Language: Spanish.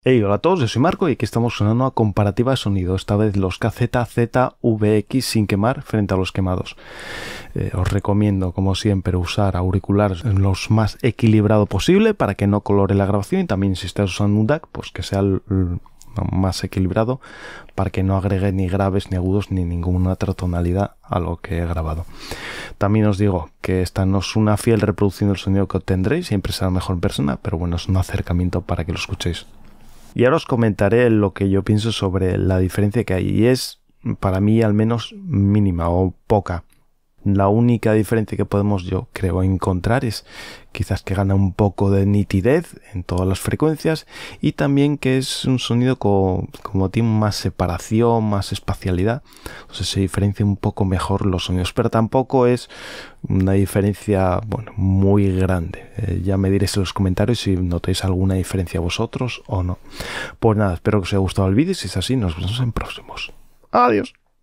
Hey, hola a todos, yo soy Marco y aquí estamos con una nueva comparativa de sonido, esta vez los KZ ZVX Sin Quemar frente a los Quemados. Os recomiendo, como siempre, usar auriculares los más equilibrado posible para que no colore la grabación, y también si estás usando un DAC, pues que sea el más equilibrado para que no agregue ni graves ni agudos ni ninguna otra tonalidad a lo que he grabado. También os digo que esta no es una fiel reproducción del sonido que obtendréis, siempre será mejor en persona, pero bueno, es un acercamiento para que lo escuchéis. Y ahora os comentaré lo que yo pienso sobre la diferencia que hay, y es, para mí al menos, mínima o poca. La única diferencia que podemos, yo creo, encontrar es quizás que gana un poco de nitidez en todas las frecuencias, y también que es un sonido como tiene más separación, más espacialidad, entonces se diferencia un poco mejor los sonidos, pero tampoco es una diferencia, bueno, muy grande. Ya me diréis en los comentarios si notáis alguna diferencia vosotros o no. Pues nada, espero que os haya gustado el vídeo, y si es así, nos vemos en próximos. Adiós.